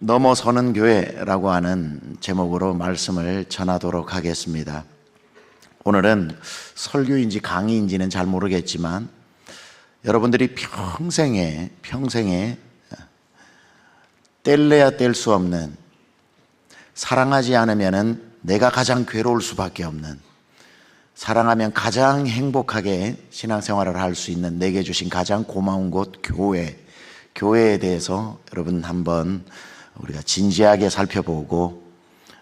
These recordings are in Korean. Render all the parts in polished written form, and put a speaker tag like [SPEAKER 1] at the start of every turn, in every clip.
[SPEAKER 1] 넘어서는 교회라고 하는 제목으로 말씀을 전하도록 하겠습니다. 오늘은 설교인지 강의인지는 잘 모르겠지만 여러분들이 평생에 뗄래야 뗄 수 없는, 사랑하지 않으면 내가 가장 괴로울 수밖에 없는, 사랑하면 가장 행복하게 신앙생활을 할 수 있는 내게 주신 가장 고마운 곳 교회에 대해서 여러분 한번 우리가 진지하게 살펴보고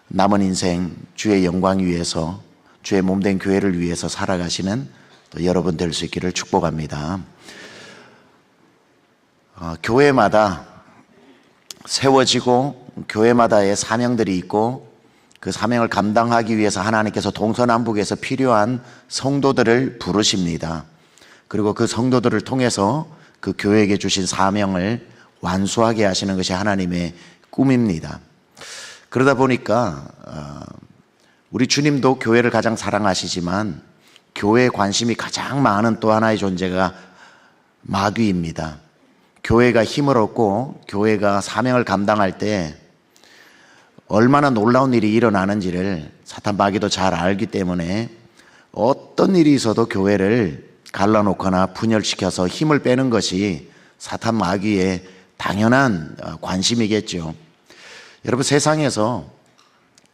[SPEAKER 1] 남은 인생 주의 영광 위해서, 주의 몸된 교회를 위해서 살아가시는 또 여러분 될 수 있기를 축복합니다. 교회마다 세워지고 교회마다의 사명들이 있고 그 사명을 감당하기 위해서 하나님께서 동서남북에서 필요한 성도들을 부르십니다. 그리고 그 성도들을 통해서 그 교회에게 주신 사명을 완수하게 하시는 것이 하나님의 꿈입니다. 그러다 보니까 우리 주님도 교회를 가장 사랑하시지만 교회에 관심이 가장 많은 또 하나의 존재가 마귀입니다. 교회가 힘을 얻고 교회가 사명을 감당할 때 얼마나 놀라운 일이 일어나는지를 사탄 마귀도 잘 알기 때문에 어떤 일이 있어도 교회를 갈라놓거나 분열시켜서 힘을 빼는 것이 사탄 마귀의 당연한 관심이겠죠. 여러분, 세상에서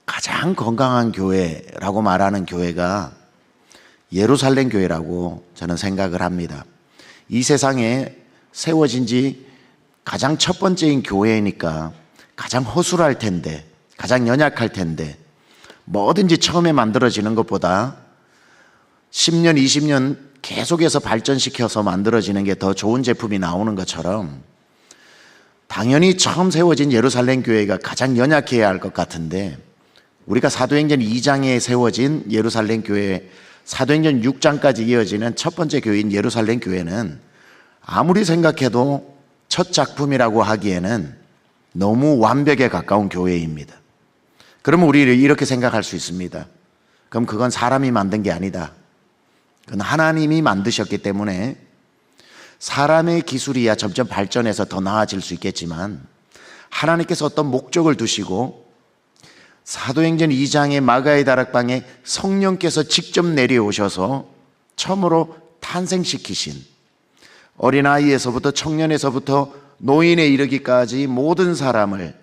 [SPEAKER 1] 가장 건강한 교회라고 말하는 교회가 예루살렘 교회라고 저는 생각을 합니다. 이 세상에 세워진 지 가장 첫 번째인 교회니까 가장 허술할 텐데, 가장 연약할 텐데, 뭐든지 처음에 만들어지는 것보다 10년, 20년 계속해서 발전시켜서 만들어지는 게 더 좋은 제품이 나오는 것처럼 당연히 처음 세워진 예루살렘 교회가 가장 연약해야 할 것 같은데, 우리가 사도행전 2장에 세워진 예루살렘 교회, 사도행전 6장까지 이어지는 첫 번째 교회인 예루살렘 교회는 아무리 생각해도 첫 작품이라고 하기에는 너무 완벽에 가까운 교회입니다. 그러면 우리 이렇게 생각할 수 있습니다. 그럼 그건 사람이 만든 게 아니다. 그건 하나님이 만드셨기 때문에 사람의 기술이야 점점 발전해서 더 나아질 수 있겠지만 하나님께서 어떤 목적을 두시고 사도행전 2장의 마가의 다락방에 성령께서 직접 내려오셔서 처음으로 탄생시키신, 어린아이에서부터 청년에서부터 노인에 이르기까지 모든 사람을,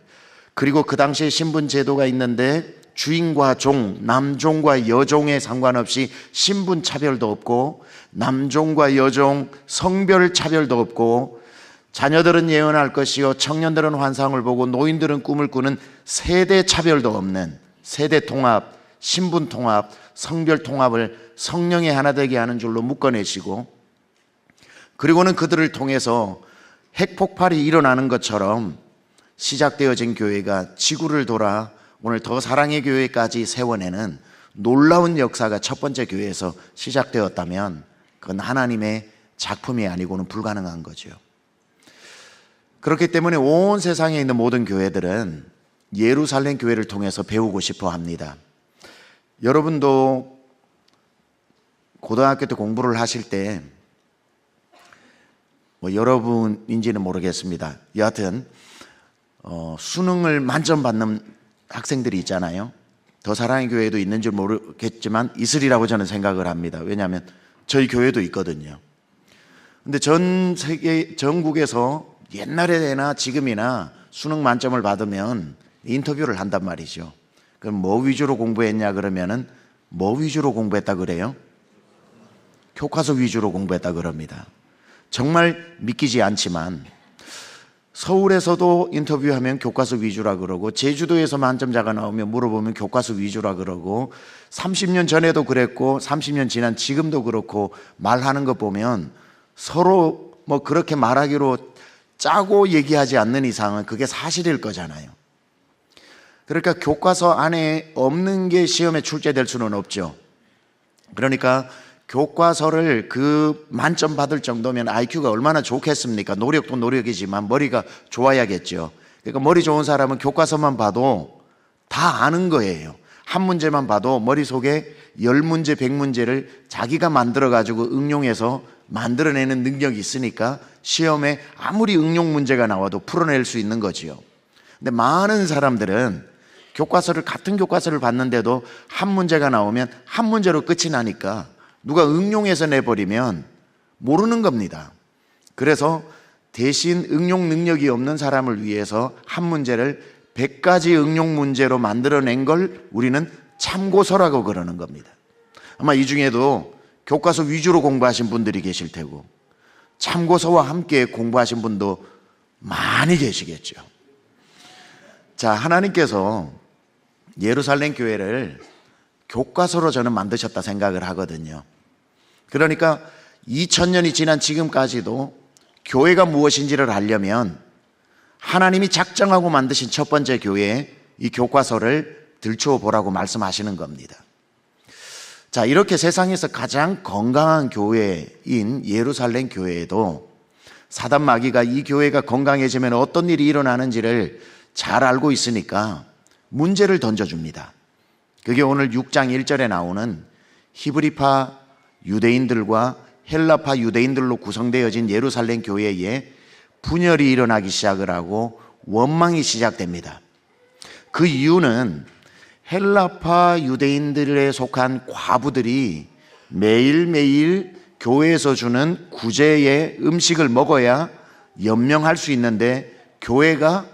[SPEAKER 1] 그리고 그 당시에 신분 제도가 있는데 주인과 종, 남종과 여종에 상관없이 신분 차별도 없고 남종과 여종 성별 차별도 없고, 자녀들은 예언할 것이요 청년들은 환상을 보고 노인들은 꿈을 꾸는 세대 차별도 없는 세대 통합, 신분 통합, 성별 통합을 성령의 하나 되게 하는 줄로 묶어내시고, 그리고는 그들을 통해서 핵폭발이 일어나는 것처럼 시작되어진 교회가 지구를 돌아 오늘 더 사랑의 교회까지 세워내는 놀라운 역사가 첫 번째 교회에서 시작되었다면 그건 하나님의 작품이 아니고는 불가능한 거죠. 그렇기 때문에 온 세상에 있는 모든 교회들은 예루살렘 교회를 통해서 배우고 싶어 합니다. 여러분도 고등학교 때 공부를 하실 때 여러분인지는 모르겠습니다. 여하튼 수능을 만점 받는 학생들이 있잖아요. 더 사랑의 교회도 있는 줄 모르겠지만 있으리라고 저는 생각을 합니다. 왜냐하면 저희 교회도 있거든요. 근데 전 세계 전국에서 옛날에나 지금이나 수능 만점을 받으면 인터뷰를 한단 말이죠. 그럼 뭐 위주로 공부했냐 그러면은 뭐 위주로 공부했다 그래요? 교과서 위주로 공부했다 그럽니다. 정말 믿기지 않지만 서울에서도 인터뷰하면 교과서 위주라 그러고, 제주도에서 만점자가 나오면 물어보면 교과서 위주라 그러고, 30년 전에도 그랬고 30년 지난 지금도 그렇고 말하는 것 보면 서로 뭐 그렇게 말하기로 짜고 얘기하지 않는 이상은 그게 사실일 거잖아요. 그러니까 교과서 안에 없는 게 시험에 출제될 수는 없죠. 그러니까 교과서를 그 만점 받을 정도면 IQ가 얼마나 좋겠습니까? 노력도 노력이지만 머리가 좋아야겠죠. 그러니까 머리 좋은 사람은 교과서만 봐도 다 아는 거예요. 한 문제만 봐도 머릿속에 10문제, 100문제를 자기가 만들어가지고 응용해서 만들어내는 능력이 있으니까 시험에 아무리 응용 문제가 나와도 풀어낼 수 있는 거지요. 근데 많은 사람들은 같은 교과서를 봤는데도 한 문제가 나오면 한 문제로 끝이 나니까 누가 응용해서 내버리면 모르는 겁니다. 그래서 대신 응용 능력이 없는 사람을 위해서 한 문제를 100가지 응용 문제로 만들어낸 걸 우리는 참고서라고 그러는 겁니다. 아마 이 중에도 교과서 위주로 공부하신 분들이 계실 테고 참고서와 함께 공부하신 분도 많이 계시겠죠. 자, 하나님께서 예루살렘 교회를 교과서로 저는 만드셨다 생각을 하거든요. 그러니까 2000년이 지난 지금까지도 교회가 무엇인지를 알려면 하나님이 작정하고 만드신 첫 번째 교회에 이 교과서를 들추어 보라고 말씀하시는 겁니다. 자, 이렇게 세상에서 가장 건강한 교회인 예루살렘 교회에도 사단 마귀가 이 교회가 건강해지면 어떤 일이 일어나는지를 잘 알고 있으니까 문제를 던져줍니다. 그게 오늘 6장 1절에 나오는 히브리파 유대인들과 헬라파 유대인들로 구성되어진 예루살렘 교회에 분열이 일어나기 시작을 하고 원망이 시작됩니다. 그 이유는 헬라파 유대인들에 속한 과부들이 매일매일 교회에서 주는 구제의 음식을 먹어야 연명할 수 있는데 교회가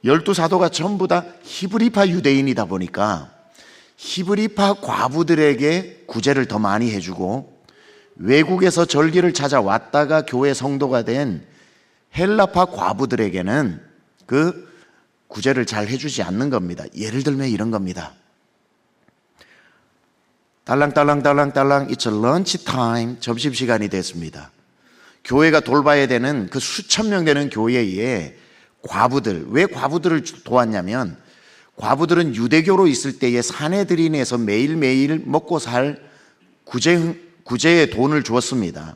[SPEAKER 1] 12사도가 전부 다 히브리파 유대인이다 보니까 히브리파 과부들에게 구제를 더 많이 해주고 외국에서 절기를 찾아왔다가 교회 성도가 된 헬라파 과부들에게는 그 구제를 잘 해주지 않는 겁니다. 예를 들면 이런 겁니다. 딸랑딸랑딸랑딸랑 It's lunch time. 점심시간이 됐습니다. 교회가 돌봐야 되는 그 수천 명 되는 교회에 과부들, 왜 과부들을 도왔냐면 과부들은 유대교로 있을 때에 사내들인에서 매일매일 먹고 살 구제의 돈을 주었습니다.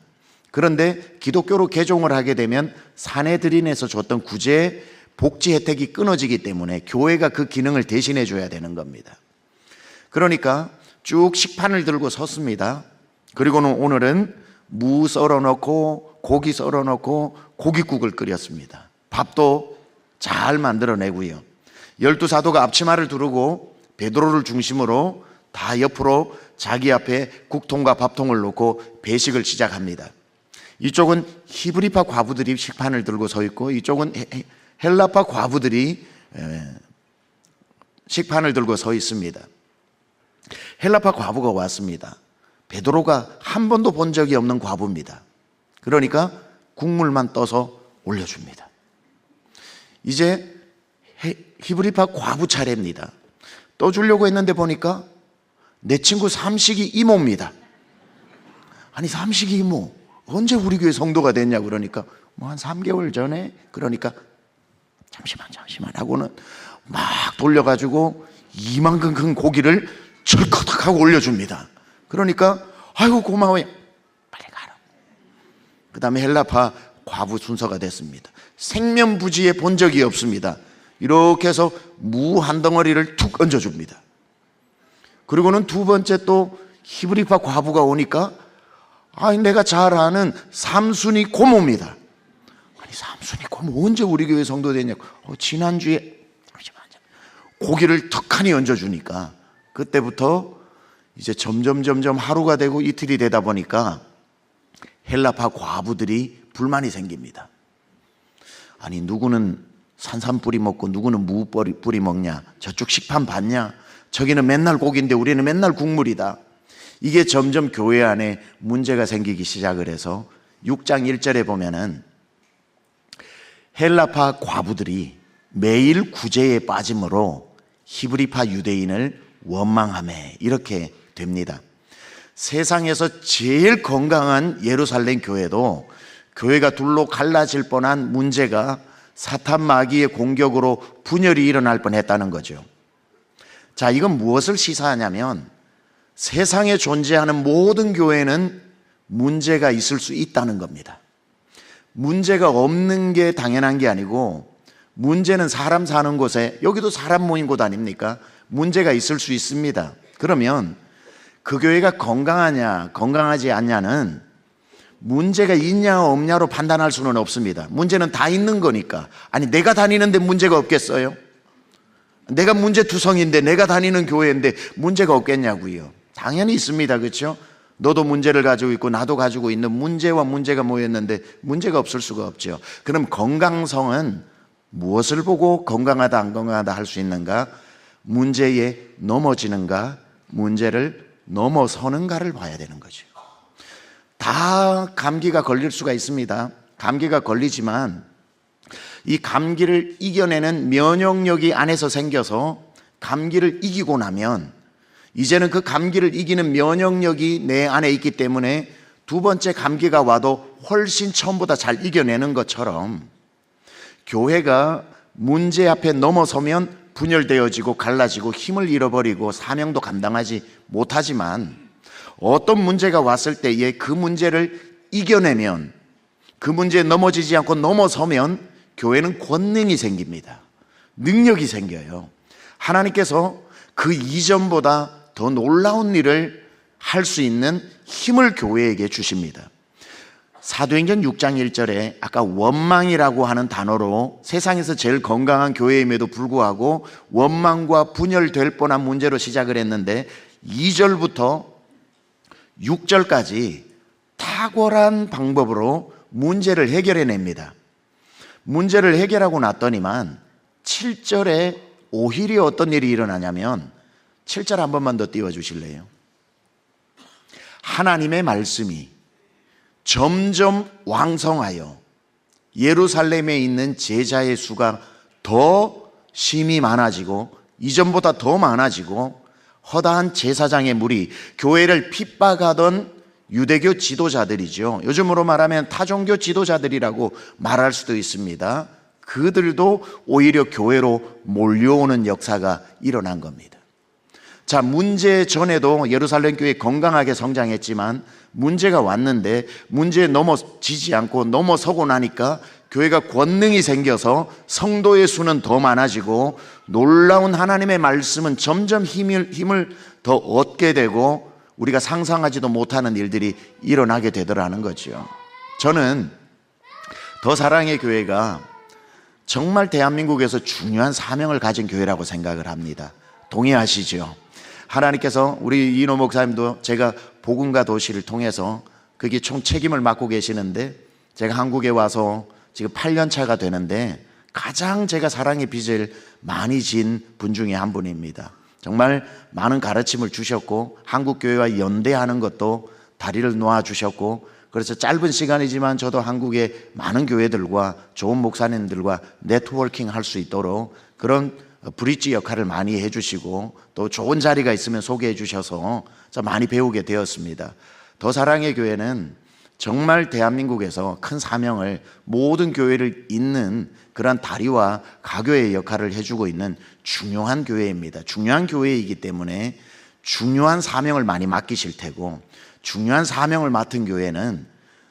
[SPEAKER 1] 그런데 기독교로 개종을 하게 되면 사내들인에서 줬던 구제 복지 혜택이 끊어지기 때문에 교회가 그 기능을 대신해 줘야 되는 겁니다. 그러니까 쭉 식판을 들고 섰습니다. 그리고는 오늘은 무 썰어 넣고 고기 썰어 넣고 고깃국을 끓였습니다. 밥도 잘 만들어내고요. 12사도가 앞치마를 두르고 베드로를 중심으로 다 옆으로 자기 앞에 국통과 밥통을 놓고 배식을 시작합니다. 이쪽은 히브리파 과부들이 식판을 들고 서 있고 이쪽은 헬라파 과부들이 식판을 들고 서 있습니다. 헬라파 과부가 왔습니다. 베드로가 한 번도 본 적이 없는 과부입니다. 그러니까 국물만 떠서 올려줍니다. 이제 히브리파 과부 차례입니다. 떠주려고 했는데 보니까 내 친구 삼식이 이모입니다. 아니 삼식이 이모 언제 우리 교회 성도가 됐냐 그러니까 뭐 한 3개월 전에 그러니까 잠시만 하고는 막 돌려가지고 이만큼 큰 고기를 철커덕 하고 올려줍니다. 그러니까 아이고 고마워요. 빨리 가라. 그 다음에 헬라파 과부 순서가 됐습니다. 생면부지에 본 적이 없습니다. 이렇게 해서 무 한 덩어리를 툭 얹어줍니다. 그리고는 두 번째 또 히브리파 과부가 오니까 내가 잘 아는 삼순이 고모입니다. 아니 삼순이 고모 언제 우리 교회 성도 됐냐고. 지난주에 고기를 턱하니 얹어주니까 그때부터 이제 점점 하루가 되고 이틀이 되다 보니까 헬라파 과부들이 불만이 생깁니다. 아니 누구는 산삼뿌리 먹고 누구는 무뿌리 먹냐, 저쪽 식판 봤냐, 저기는 맨날 고기인데 우리는 맨날 국물이다. 이게 점점 교회 안에 문제가 생기기 시작을 해서 6장 1절에 보면은 헬라파 과부들이 매일 구제에 빠짐으로 히브리파 유대인을 원망하매 이렇게 됩니다. 세상에서 제일 건강한 예루살렘 교회도 교회가 둘로 갈라질 뻔한 문제가 사탄 마귀의 공격으로 분열이 일어날 뻔했다는 거죠. 자, 이건 무엇을 시사하냐면 세상에 존재하는 모든 교회는 문제가 있을 수 있다는 겁니다. 문제가 없는 게 당연한 게 아니고 문제는 사람 사는 곳에, 여기도 사람 모인 곳 아닙니까? 문제가 있을 수 있습니다. 그러면 그 교회가 건강하냐 건강하지 않냐는 문제가 있냐 없냐로 판단할 수는 없습니다. 문제는 다 있는 거니까. 아니, 내가 다니는데 문제가 없겠어요? 내가 문제투성인데, 내가 다니는 교회인데 문제가 없겠냐고요. 당연히 있습니다. 그렇죠? 너도 문제를 가지고 있고 나도 가지고 있는 문제와 문제가 모였는데 문제가 없을 수가 없죠. 그럼 건강성은 무엇을 보고 건강하다 안 건강하다 할 수 있는가? 문제에 넘어지는가, 문제를 넘어서는가를 봐야 되는 거죠. 다 감기가 걸릴 수가 있습니다. 감기가 걸리지만 이 감기를 이겨내는 면역력이 안에서 생겨서 감기를 이기고 나면 이제는 그 감기를 이기는 면역력이 내 안에 있기 때문에 두 번째 감기가 와도 훨씬 처음보다 잘 이겨내는 것처럼 교회가 문제 앞에 넘어서면 분열되어지고 갈라지고 힘을 잃어버리고 사명도 감당하지 못하지만 어떤 문제가 왔을 때에 그 문제를 이겨내면, 그 문제에 넘어지지 않고 넘어서면 교회는 권능이 생깁니다. 능력이 생겨요. 하나님께서 그 이전보다 더 놀라운 일을 할 수 있는 힘을 교회에게 주십니다. 사도행전 6장 1절에 아까 원망이라고 하는 단어로 세상에서 제일 건강한 교회임에도 불구하고 원망과 분열될 뻔한 문제로 시작을 했는데 2절부터 6절까지 탁월한 방법으로 문제를 해결해냅니다. 문제를 해결하고 났더니만 7절에 오히려 어떤 일이 일어나냐면 7절 한 번만 더 띄워주실래요? 하나님의 말씀이 점점 왕성하여 예루살렘에 있는 제자의 수가 더 심히 많아지고 이전보다 더 많아지고 허다한 제사장의 무리, 교회를 핍박하던 유대교 지도자들이죠. 요즘으로 말하면 타종교 지도자들이라고 말할 수도 있습니다. 그들도 오히려 교회로 몰려오는 역사가 일어난 겁니다. 자, 문제 전에도 예루살렘 교회 건강하게 성장했지만 문제가 왔는데 문제에 넘어지지 않고 넘어서고 나니까 교회가 권능이 생겨서 성도의 수는 더 많아지고 놀라운 하나님의 말씀은 점점 힘을 더 얻게 되고 우리가 상상하지도 못하는 일들이 일어나게 되더라는 거죠. 저는 더 사랑의 교회가 정말 대한민국에서 중요한 사명을 가진 교회라고 생각을 합니다. 동의하시죠? 하나님께서 우리 이노 목사님도 제가 복음과 도시를 통해서 그게 총 책임을 맡고 계시는데 제가 한국에 와서 지금 8년 차가 되는데 가장 제가 사랑의 빚을 많이 진 분 중에 한 분입니다. 정말 많은 가르침을 주셨고 한국 교회와 연대하는 것도 다리를 놓아 주셨고 그래서 짧은 시간이지만 저도 한국의 많은 교회들과 좋은 목사님들과 네트워킹 할 수 있도록 그런 브릿지 역할을 많이 해주시고 또 좋은 자리가 있으면 소개해 주셔서 많이 배우게 되었습니다. 더 사랑의 교회는 정말 대한민국에서 큰 사명을 모든 교회를 잇는 그런 다리와 가교의 역할을 해주고 있는 중요한 교회입니다. 중요한 교회이기 때문에 중요한 사명을 많이 맡기실 테고 중요한 사명을 맡은 교회는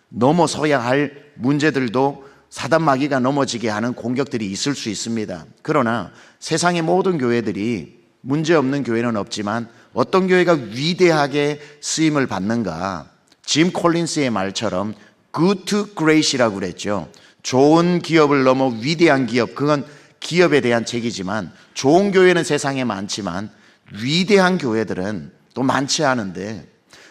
[SPEAKER 1] 넘어서야 할 문제들도 사단 마귀가 넘어지게 하는 공격들이 있을 수 있습니다. 그러나 세상의 모든 교회들이 문제없는 교회는 없지만 어떤 교회가 위대하게 쓰임을 받는가, 짐 콜린스의 말처럼 good to great이라고 그랬죠. 좋은 기업을 넘어 위대한 기업, 그건 기업에 대한 책이지만 좋은 교회는 세상에 많지만 위대한 교회들은 또 많지 않은데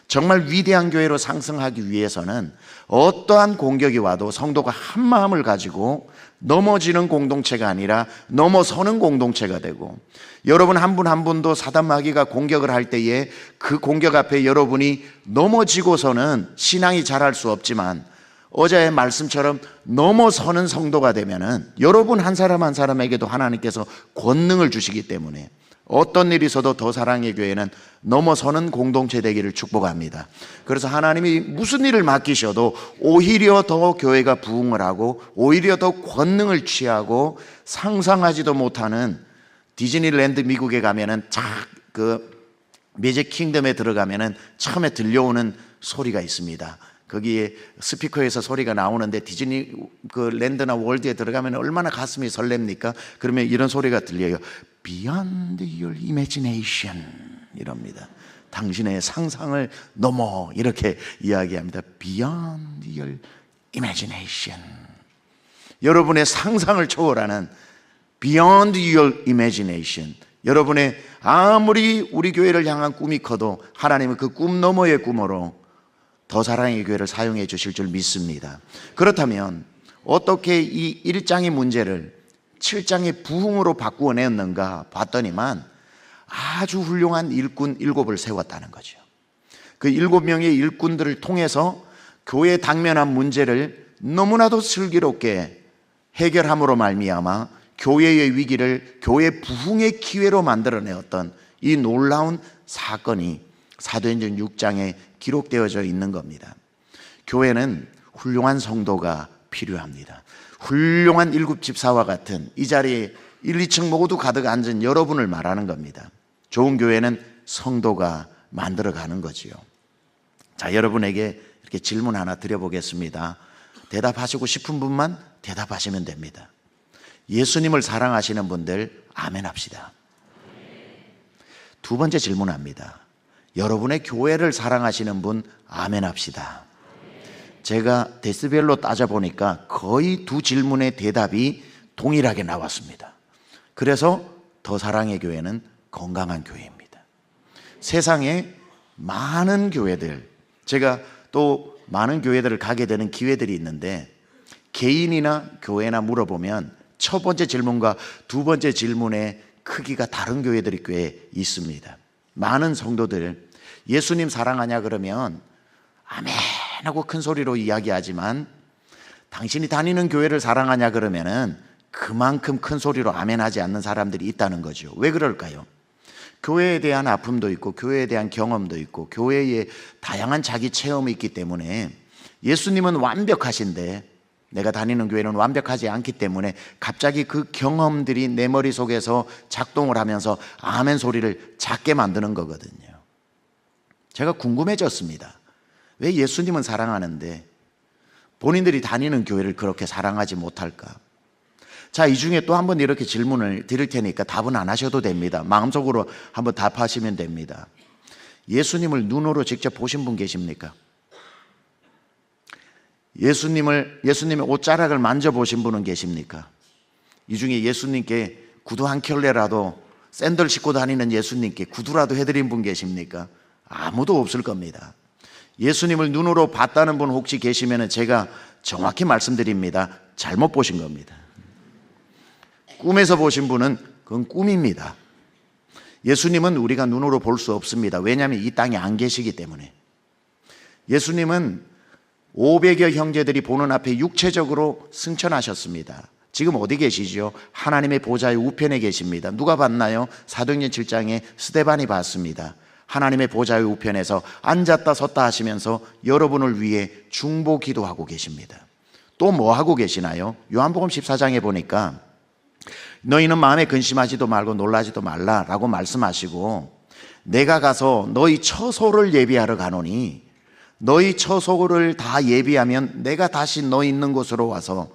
[SPEAKER 1] 정말 위대한 교회로 상승하기 위해서는 어떠한 공격이 와도 성도가 한 마음을 가지고 넘어지는 공동체가 아니라 넘어서는 공동체가 되고 여러분 한 분 한 분도 사단 마귀가 공격을 할 때에 그 공격 앞에 여러분이 넘어지고서는 신앙이 자랄 수 없지만 어제의 말씀처럼 넘어서는 성도가 되면은 여러분 한 사람 한 사람에게도 하나님께서 권능을 주시기 때문에 어떤 일이 있어도 더 사랑의 교회는 넘어서는 공동체 되기를 축복합니다. 그래서 하나님이 무슨 일을 맡기셔도 오히려 더 교회가 부흥을 하고 오히려 더 권능을 취하고 상상하지도 못하는 디즈니랜드 미국에 가면은 그 매직 킹덤에 들어가면은 처음에 들려오는 소리가 있습니다. 거기에 스피커에서 소리가 나오는데 디즈니 그 랜드나 월드에 들어가면 얼마나 가슴이 설렙니까? 그러면 이런 소리가 들려요. Beyond your imagination 이럽니다. 당신의 상상을 넘어, 이렇게 이야기합니다. Beyond your imagination. 여러분의 상상을 초월하는 Beyond your imagination. 여러분의 아무리 우리 교회를 향한 꿈이 커도 하나님은 그 꿈 너머의 꿈으로 더 사랑의 교회를 사용해 주실 줄 믿습니다. 그렇다면 어떻게 이 1장의 문제를 7장의 부흥으로 바꾸어냈는가 봤더니만 아주 훌륭한 일꾼 7을 세웠다는 거죠. 그 7명의 일꾼들을 통해서 교회에 당면한 문제를 너무나도 슬기롭게 해결함으로 말미암아 교회의 위기를 교회 부흥의 기회로 만들어내었던 이 놀라운 사건이 사도행전 6장에 기록되어져 있는 겁니다. 교회는 훌륭한 성도가 필요합니다. 훌륭한 일곱 집사와 같은 이 자리에 1, 2층 모두 가득 앉은 여러분을 말하는 겁니다. 좋은 교회는 성도가 만들어가는 거지요. 자, 여러분에게 이렇게 질문 하나 드려보겠습니다. 대답하시고 싶은 분만 대답하시면 됩니다. 예수님을 사랑하시는 분들 아멘 합시다. 두 번째 질문합니다. 여러분의 교회를 사랑하시는 분 아멘 합시다. 제가 데시벨로 따져보니까 거의 두 질문의 대답이 동일하게 나왔습니다. 그래서 더 사랑의 교회는 건강한 교회입니다. 세상에 많은 교회들, 제가 또 많은 교회들을 가게 되는 기회들이 있는데 개인이나 교회나 물어보면 첫 번째 질문과 두 번째 질문의 크기가 다른 교회들이 꽤 있습니다. 많은 성도들 예수님 사랑하냐 그러면 아멘 하고 큰 소리로 이야기하지만 당신이 다니는 교회를 사랑하냐 그러면은 그만큼 큰 소리로 아멘 하지 않는 사람들이 있다는 거죠. 왜 그럴까요? 교회에 대한 아픔도 있고 교회에 대한 경험도 있고 교회에 다양한 자기 체험이 있기 때문에 예수님은 완벽하신데 내가 다니는 교회는 완벽하지 않기 때문에 갑자기 그 경험들이 내 머릿속에서 작동을 하면서 아멘 소리를 작게 만드는 거거든요. 제가 궁금해졌습니다. 왜 예수님은 사랑하는데 본인들이 다니는 교회를 그렇게 사랑하지 못할까? 자, 이 중에 또 한번 이렇게 질문을 드릴 테니까 답은 안 하셔도 됩니다. 마음속으로 한번 답하시면 됩니다. 예수님을 눈으로 직접 보신 분 계십니까? 예수님의 옷자락을 만져보신 분은 계십니까? 이 중에 예수님께 구두 한 켤레라도 샌들 신고 다니는 예수님께 구두라도 해드린 분 계십니까? 아무도 없을 겁니다. 예수님을 눈으로 봤다는 분 혹시 계시면 제가 정확히 말씀드립니다. 잘못 보신 겁니다. 꿈에서 보신 분은 그건 꿈입니다. 예수님은 우리가 눈으로 볼 수 없습니다. 왜냐하면 이 땅에 안 계시기 때문에. 예수님은 500여 형제들이 보는 앞에 육체적으로 승천하셨습니다. 지금 어디 계시죠? 하나님의 보좌의 우편에 계십니다. 누가 봤나요? 사도행전 7장에 스데반이 봤습니다. 하나님의 보좌의 우편에서 앉았다 섰다 하시면서 여러분을 위해 중보 기도하고 계십니다. 또 뭐 하고 계시나요? 요한복음 14장에 보니까 너희는 마음에 근심하지도 말고 놀라지도 말라라고 말씀하시고 내가 가서 너희 처소를 예비하러 가노니 너희 처소를 다 예비하면 내가 다시 너희 있는 곳으로 와서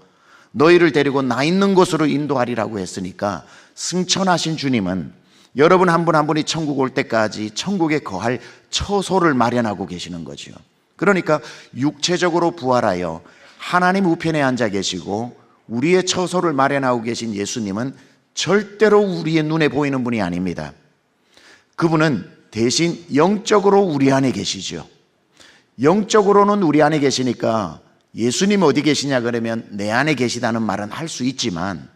[SPEAKER 1] 너희를 데리고 나 있는 곳으로 인도하리라고 했으니까 승천하신 주님은 여러분 한 분 한 분이 천국 올 때까지 천국에 거할 처소를 마련하고 계시는 거죠. 그러니까 육체적으로 부활하여 하나님 우편에 앉아 계시고 우리의 처소를 마련하고 계신 예수님은 절대로 우리의 눈에 보이는 분이 아닙니다. 그분은 대신 영적으로 우리 안에 계시죠. 영적으로는 우리 안에 계시니까 예수님 어디 계시냐 그러면 내 안에 계시다는 말은 할 수 있지만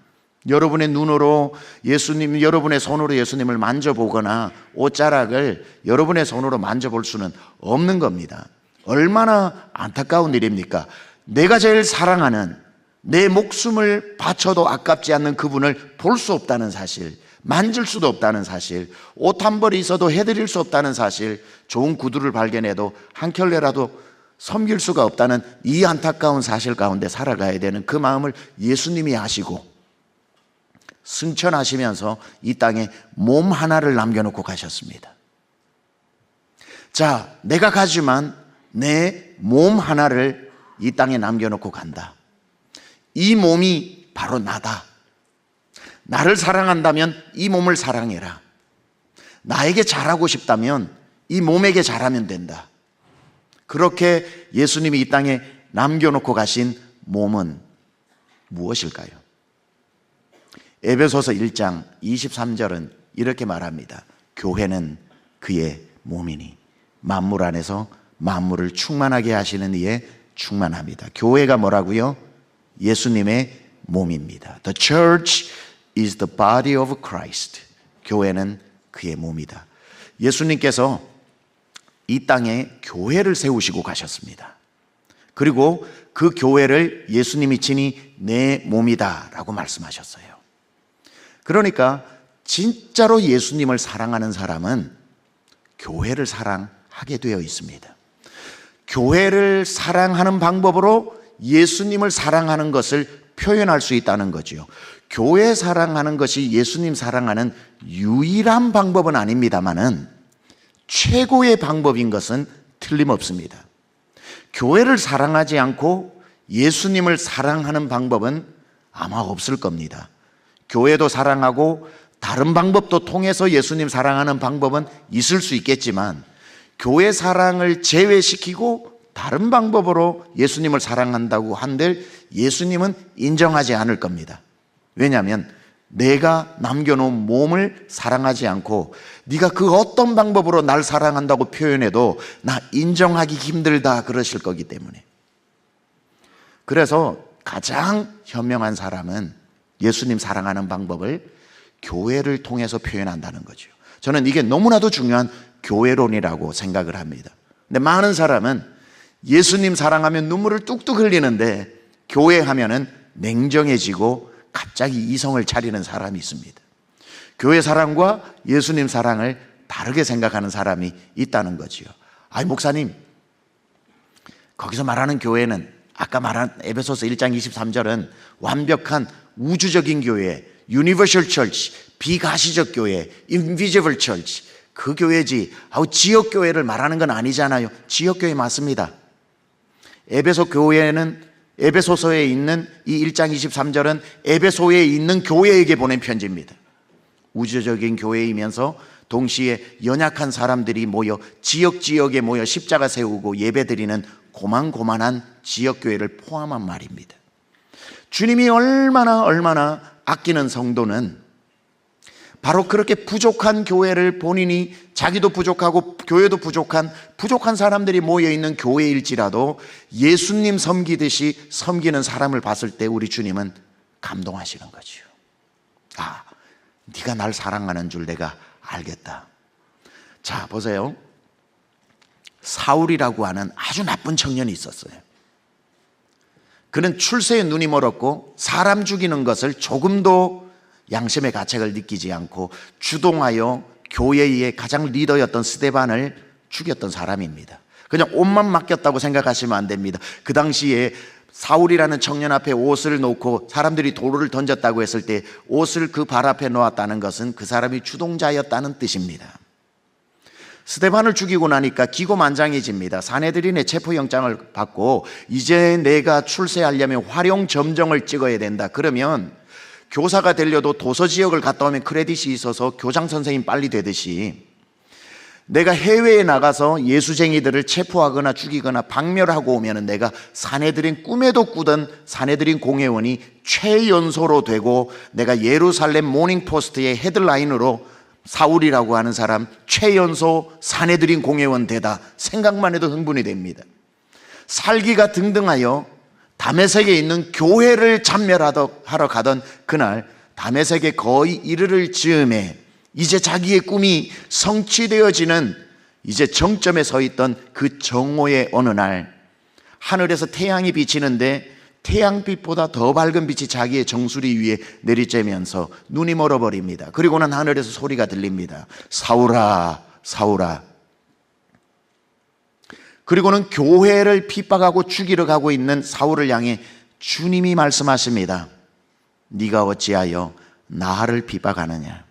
[SPEAKER 1] 여러분의 눈으로 예수님, 여러분의 손으로 예수님을 만져보거나 옷자락을 여러분의 손으로 만져볼 수는 없는 겁니다. 얼마나 안타까운 일입니까? 내가 제일 사랑하는 내 목숨을 바쳐도 아깝지 않는 그분을 볼 수 없다는 사실, 만질 수도 없다는 사실, 옷 한 벌이 있어도 해드릴 수 없다는 사실, 좋은 구두를 발견해도 한 켤레라도 섬길 수가 없다는 이 안타까운 사실 가운데 살아가야 되는 그 마음을 예수님이 아시고 승천하시면서 이 땅에 몸 하나를 남겨놓고 가셨습니다. 자, 내가 가지만 내 몸 하나를 이 땅에 남겨놓고 간다. 이 몸이 바로 나다. 나를 사랑한다면 이 몸을 사랑해라. 나에게 잘하고 싶다면 이 몸에게 잘하면 된다. 그렇게 예수님이 이 땅에 남겨놓고 가신 몸은 무엇일까요? 에베소서 1장 23절은 이렇게 말합니다. 교회는 그의 몸이니 만물 안에서 만물을 충만하게 하시는 이에 충만합니다. 교회가 뭐라고요? 예수님의 몸입니다. The church is the body of Christ. 교회는 그의 몸이다. 예수님께서 이 땅에 교회를 세우시고 가셨습니다. 그리고 그 교회를 예수님이 친히 내 몸이다 라고 말씀하셨어요. 그러니까 진짜로 예수님을 사랑하는 사람은 교회를 사랑하게 되어 있습니다. 교회를 사랑하는 방법으로 예수님을 사랑하는 것을 표현할 수 있다는 거죠. 교회 사랑하는 것이 예수님 사랑하는 유일한 방법은 아닙니다만은 최고의 방법인 것은 틀림없습니다. 교회를 사랑하지 않고 예수님을 사랑하는 방법은 아마 없을 겁니다. 교회도 사랑하고 다른 방법도 통해서 예수님 사랑하는 방법은 있을 수 있겠지만 교회 사랑을 제외시키고 다른 방법으로 예수님을 사랑한다고 한들 예수님은 인정하지 않을 겁니다. 왜냐하면 내가 남겨놓은 몸을 사랑하지 않고 네가 그 어떤 방법으로 날 사랑한다고 표현해도 나 인정하기 힘들다 그러실 거기 때문에. 그래서 가장 현명한 사람은 예수님 사랑하는 방법을 교회를 통해서 표현한다는 거죠. 저는 이게 너무나도 중요한 교회론이라고 생각을 합니다. 근데 많은 사람은 예수님 사랑하면 눈물을 뚝뚝 흘리는데 교회 하면은 냉정해지고 갑자기 이성을 차리는 사람이 있습니다. 교회 사랑과 예수님 사랑을 다르게 생각하는 사람이 있다는 거지요. 아이 목사님, 거기서 말하는 교회는 아까 말한 에베소서 1장 23절은 완벽한 우주적인 교회, Universal Church, 비가시적 교회, Invisible Church, 그 교회지. 지역 교회를 말하는 건 아니잖아요. 지역 교회 맞습니다. 에베소 교회는 에베소서에 있는 이 1장 23절은 에베소에 있는 교회에게 보낸 편지입니다. 우주적인 교회이면서 동시에 연약한 사람들이 모여 지역에 모여 십자가 세우고 예배드리는 고만고만한 지역교회를 포함한 말입니다. 주님이 얼마나 아끼는 성도는 바로 그렇게 부족한 교회를 본인이 자기도 부족하고 교회도 부족한 사람들이 모여있는 교회일지라도 예수님 섬기듯이 섬기는 사람을 봤을 때 우리 주님은 감동하시는 거죠. 아, 네가 날 사랑하는 줄 내가 알겠다. 자, 보세요. 사울이라고 하는 아주 나쁜 청년이 있었어요. 그는 출세에 눈이 멀었고 사람 죽이는 것을 조금도 양심의 가책을 느끼지 않고 주동하여 교회의 가장 리더였던 스데반을 죽였던 사람입니다. 그냥 옷만 맡겼다고 생각하시면 안 됩니다. 그 당시에 사울이라는 청년 앞에 옷을 놓고 사람들이 돌을 던졌다고 했을 때 옷을 그 발 앞에 놓았다는 것은 그 사람이 주동자였다는 뜻입니다. 스데반을 죽이고 나니까 기고만장해집니다. 사내들인의 체포영장을 받고 이제 내가 출세하려면 활용점정을 찍어야 된다. 그러면 교사가 되려도 도서지역을 갔다 오면 크레딧이 있어서 교장 선생님 빨리 되듯이 내가 해외에 나가서 예수쟁이들을 체포하거나 죽이거나 박멸하고 오면 내가 사내들인 꿈에도 꾸던 사내들인 공회원이 최연소로 되고 내가 예루살렘 모닝포스트의 헤드라인으로 사울이라고 하는 사람 최연소 사내들인 공회원 되다 생각만 해도 흥분이 됩니다. 살기가 등등하여 다메섹에 있는 교회를 참멸하러 가던 그날 다메섹에 거의 이르를 즈음에 이제 자기의 꿈이 성취되어지는 이제 정점에 서 있던 그 정오의 어느 날 하늘에서 태양이 비치는데 태양빛보다 더 밝은 빛이 자기의 정수리 위에 내리쬐면서 눈이 멀어버립니다. 그리고는 하늘에서 소리가 들립니다. 사울아, 사울아. 그리고는 교회를 핍박하고 죽이러 가고 있는 사울을 향해 주님이 말씀하십니다. 네가 어찌하여 나를 핍박하느냐.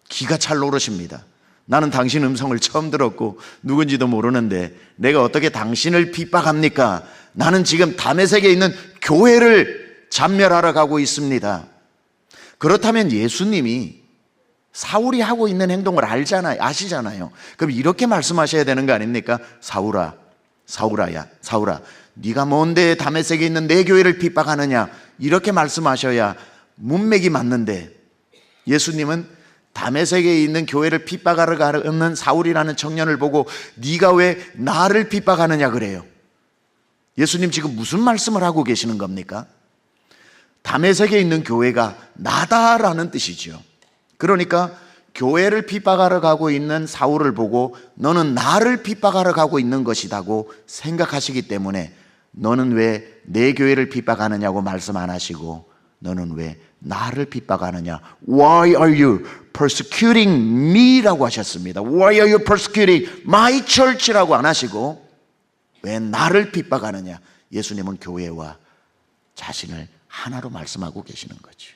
[SPEAKER 1] 기가 찰 노릇입니다. 나는 당신 음성을 처음 들었고 누군지도 모르는데 내가 어떻게 당신을 핍박합니까? 나는 지금 다메섹에 있는 교회를 잔멸하러 가고 있습니다. 그렇다면 예수님이 사울이 하고 있는 행동을 알잖아요. 아시잖아요. 그럼 이렇게 말씀하셔야 되는 거 아닙니까? 사울아, 네가 뭔데 다메섹에 있는 내 교회를 핍박하느냐, 이렇게 말씀하셔야 문맥이 맞는데, 예수님은 다메섹에 있는 교회를 핍박하러 가는 사울이라는 청년을 보고 네가 왜 나를 핍박하느냐 그래요. 예수님 지금 무슨 말씀을 하고 계시는 겁니까? 다메섹에 있는 교회가 나다라는 뜻이죠. 그러니까 교회를 핍박하러 가고 있는 사울을 보고 너는 나를 핍박하러 가고 있는 것이라고 생각하시기 때문에 너는 왜 내 교회를 핍박하느냐고 말씀 안 하시고 너는 왜 나를 핍박하느냐, Why are you persecuting me? 라고 하셨습니다. Why are you persecuting my church? 라고 안 하시고 왜 나를 핍박하느냐. 예수님은 교회와 자신을 하나로 말씀하고 계시는 거죠.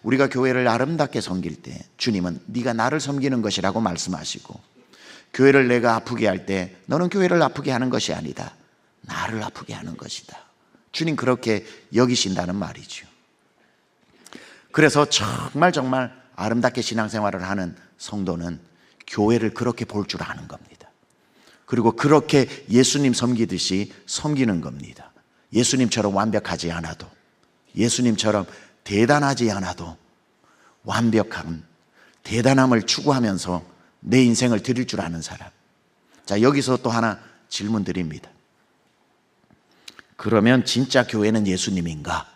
[SPEAKER 1] 우리가 교회를 아름답게 섬길 때 주님은 네가 나를 섬기는 것이라고 말씀하시고, 교회를 내가 아프게 할 때 너는 교회를 아프게 하는 것이 아니다, 나를 아프게 하는 것이다. 주님 그렇게 여기신다는 말이죠. 그래서 정말 아름답게 신앙생활을 하는 성도는 교회를 그렇게 볼 줄 아는 겁니다. 그리고 그렇게 예수님 섬기듯이 섬기는 겁니다. 예수님처럼 완벽하지 않아도, 예수님처럼 대단하지 않아도 완벽한 대단함을 추구하면서 내 인생을 드릴 줄 아는 사람. 자, 여기서 또 하나 질문 드립니다. 그러면 진짜 교회는 예수님인가?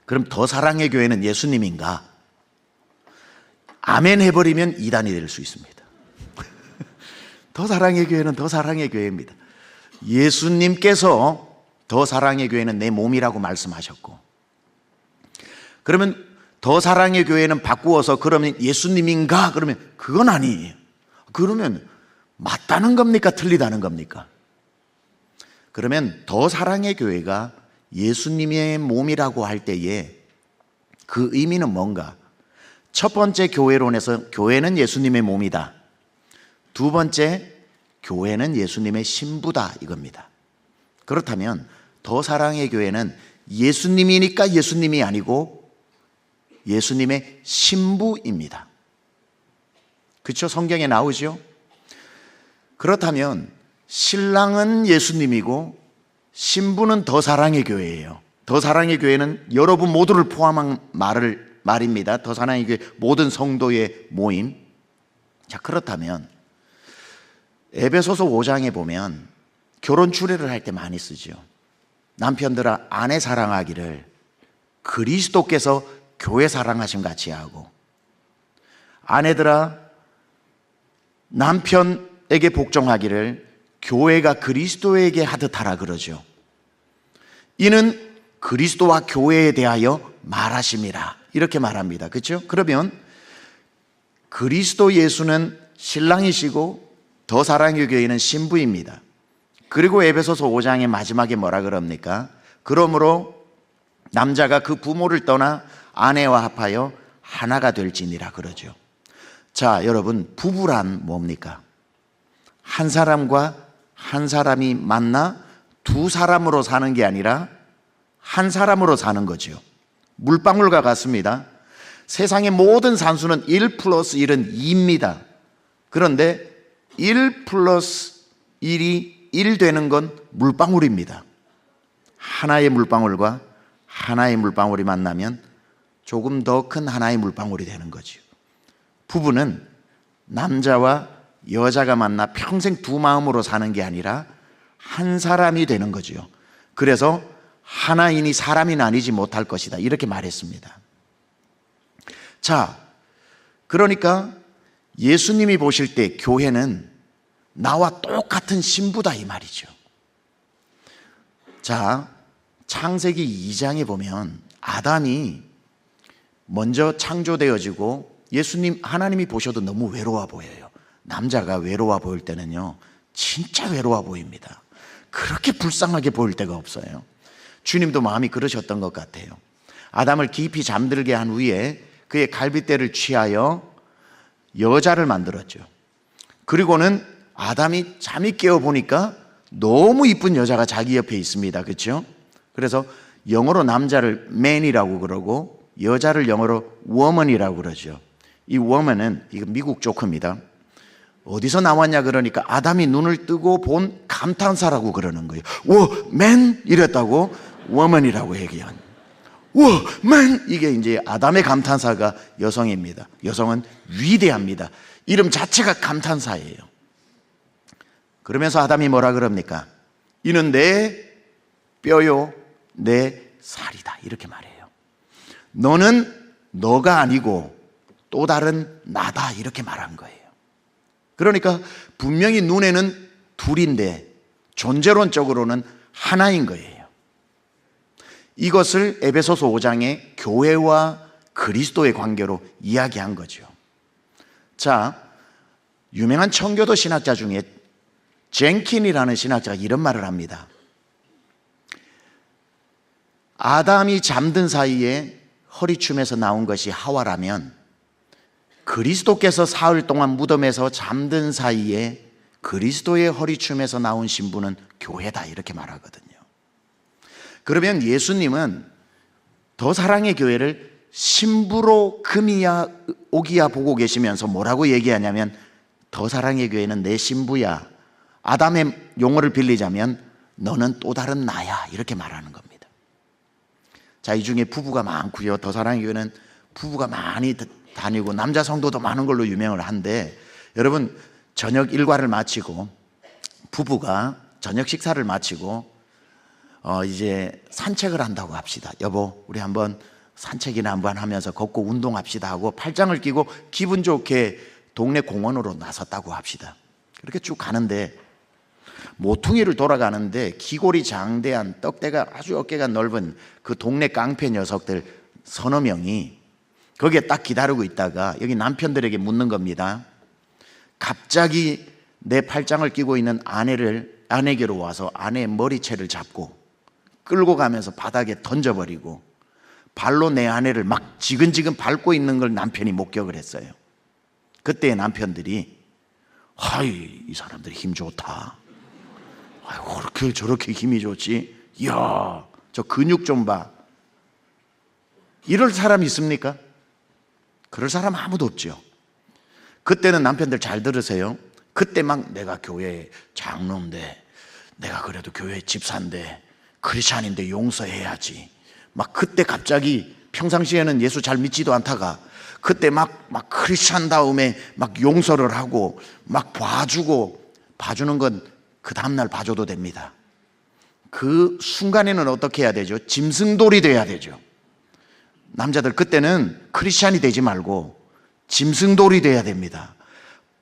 [SPEAKER 1] 그럼 더 사랑의 교회는 예수님인가? 아멘 해버리면 이단이 될 수 있습니다. 더 사랑의 교회는 더 사랑의 교회입니다. 예수님께서 더 사랑의 교회는 내 몸이라고 말씀하셨고, 그러면 더 사랑의 교회는 바꾸어서 그러면 예수님인가? 그러면 그건 아니에요. 그러면 맞다는 겁니까? 틀리다는 겁니까? 그러면 더 사랑의 교회가 예수님의 몸이라고 할 때에 그 의미는 뭔가? 첫 번째 교회론에서 교회는 예수님의 몸이다. 두 번째, 교회는 예수님의 신부다 이겁니다. 그렇다면 더 사랑의 교회는 예수님이니까 예수님이 아니고 예수님의 신부입니다. 그렇죠? 성경에 나오죠? 그렇다면 신랑은 예수님이고 신부는 더 사랑의 교회예요. 더 사랑의 교회는 여러분 모두를 포함한 말입니다. 더 사랑의 교회 모든 성도의 모임. 자, 그렇다면 에베소서 5장에 보면 결혼 주례를 할 때 많이 쓰죠. 남편들아 아내 사랑하기를 그리스도께서 교회 사랑하심 같이 하고, 아내들아 남편에게 복종하기를 교회가 그리스도에게 하듯 하라 그러죠. 이는 그리스도와 교회에 대하여 말하심이라 이렇게 말합니다. 그렇죠? 그러면 그리스도 예수는 신랑이시고 더 사랑의 교회는 신부입니다. 그리고 에베소서 5장의 마지막에 뭐라 그럽니까? 그러므로 남자가 그 부모를 떠나 아내와 합하여 하나가 될지니라 그러죠. 자, 여러분, 부부란 뭡니까? 한 사람과 한 사람이 만나 두 사람으로 사는 게 아니라 한 사람으로 사는 거죠. 물방울과 같습니다. 세상의 모든 산수는 1 플러스 1은 2입니다. 그런데 1 플러스 1이 1 되는 건 물방울입니다. 하나의 물방울과 하나의 물방울이 만나면 조금 더 큰 하나의 물방울이 되는 거죠. 부부는 남자와 여자가 만나 평생 두 마음으로 사는 게 아니라 한 사람이 되는 거죠. 그래서 하나이니 사람이 나뉘지 못할 것이다 이렇게 말했습니다. 자, 그러니까 예수님이 보실 때 교회는 나와 똑같은 신부다 이 말이죠. 자, 창세기 2장에 보면 아담이 먼저 창조되어지고 예수님 하나님이 보셔도 너무 외로워 보여요. 남자가 외로워 보일 때는요 진짜 외로워 보입니다. 그렇게 불쌍하게 보일 때가 없어요. 주님도 마음이 그러셨던 것 같아요. 아담을 깊이 잠들게 한 후에 그의 갈빗대를 취하여 여자를 만들었죠. 그리고는 아담이 잠이 깨어 보니까 너무 이쁜 여자가 자기 옆에 있습니다. 그렇죠? 그래서 영어로 남자를 man이라고 그러고 여자를 영어로 woman이라고 그러죠. 이 woman은 이거 미국 조크입니다. 어디서 나왔냐 그러니까 아담이 눈을 뜨고 본 감탄사라고 그러는 거예요. man 이랬다고 woman이라고 얘기한. man 이게 이제 아담의 감탄사가 여성입니다. 여성은 위대합니다. 이름 자체가 감탄사예요. 그러면서 아담이 뭐라 그럽니까? 이는 내 뼈요 내 살이다 이렇게 말해요. 너는 너가 아니고 또 다른 나다 이렇게 말한 거예요. 그러니까 분명히 눈에는 둘인데 존재론적으로는 하나인 거예요. 이것을 에베소서 5장의 교회와 그리스도의 관계로 이야기한 거죠. 자, 유명한 청교도 신학자 중에 젠킨이라는 신학자가 이런 말을 합니다. 아담이 잠든 사이에 허리춤에서 나온 것이 하와라면 그리스도께서 사흘 동안 무덤에서 잠든 사이에 그리스도의 허리춤에서 나온 신부는 교회다 이렇게 말하거든요. 그러면 예수님은 더 사랑의 교회를 신부로 금이야 오기야 보고 계시면서 뭐라고 얘기하냐면 더 사랑의 교회는 내 신부야. 아담의 용어를 빌리자면 너는 또 다른 나야 이렇게 말하는 겁니다. 자, 이 중에 부부가 많고요. 더 사랑의 교회는 부부가 많이 다니고 남자 성도도 많은 걸로 유명을 한데 여러분 저녁 일과를 마치고 부부가 저녁 식사를 마치고 이제 산책을 한다고 합시다. 여보 우리 한번 산책이나 한번 하면서 걷고 운동합시다 하고 팔짱을 끼고 기분 좋게 동네 공원으로 나섰다고 합시다. 그렇게 쭉 가는데 모퉁이를 돌아가는데 기골이 장대한 떡대가 아주 어깨가 넓은 그 동네 깡패 녀석들 서너 명이 거기에 딱 기다리고 있다가 여기 남편들에게 묻는 겁니다. 갑자기 내 팔짱을 끼고 있는 아내에게로 와서 아내의 머리채를 잡고 끌고 가면서 바닥에 던져버리고 발로 내 아내를 막 지근지근 밟고 있는 걸 남편이 목격을 했어요. 그때 남편들이 하이 이 사람들이 힘 좋다. 아이고 그렇게 저렇게 힘이 좋지. 이야 저 근육 좀 봐. 이럴 사람 있습니까? 그럴 사람 아무도 없죠. 그때는 남편들 잘 들으세요. 그때 막 내가 교회 장로인데 내가 그래도 교회 집사인데 크리스찬인데 용서해야지. 막 그때 갑자기 평상시에는 예수 잘 믿지도 않다가 그때 막 크리스찬 다음에 막 용서를 하고 막 봐주는 건 그 다음날 봐줘도 됩니다. 그 순간에는 어떻게 해야 되죠? 짐승돌이 돼야 되죠. 남자들 그때는 크리스찬이 되지 말고 짐승돌이 돼야 됩니다.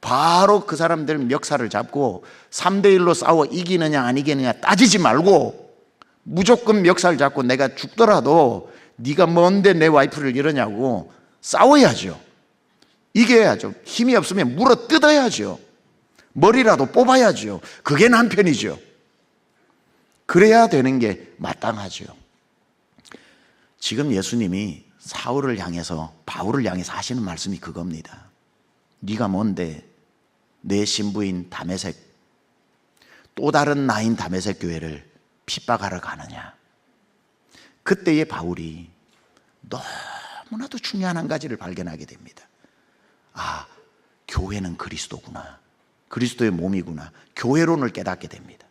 [SPEAKER 1] 바로 그 사람들 멱살을 잡고 3대1로 싸워 이기느냐 안 이기느냐 따지지 말고 무조건 멱살 잡고 내가 죽더라도 네가 뭔데 내 와이프를 이러냐고 싸워야죠. 이겨야죠. 힘이 없으면 물어 뜯어야죠. 머리라도 뽑아야죠. 그게 남편이죠. 그래야 되는 게 마땅하죠. 지금 예수님이 바울을 향해서 하시는 말씀이 그겁니다. 네가 뭔데 내 신부인 다메섹 또 다른 나인 다메섹 교회를 핍박하러 가느냐. 그때의 바울이 너무나도 중요한 한 가지를 발견하게 됩니다. 아, 교회는 그리스도구나. 그리스도의 몸이구나. 교회론을 깨닫게 됩니다.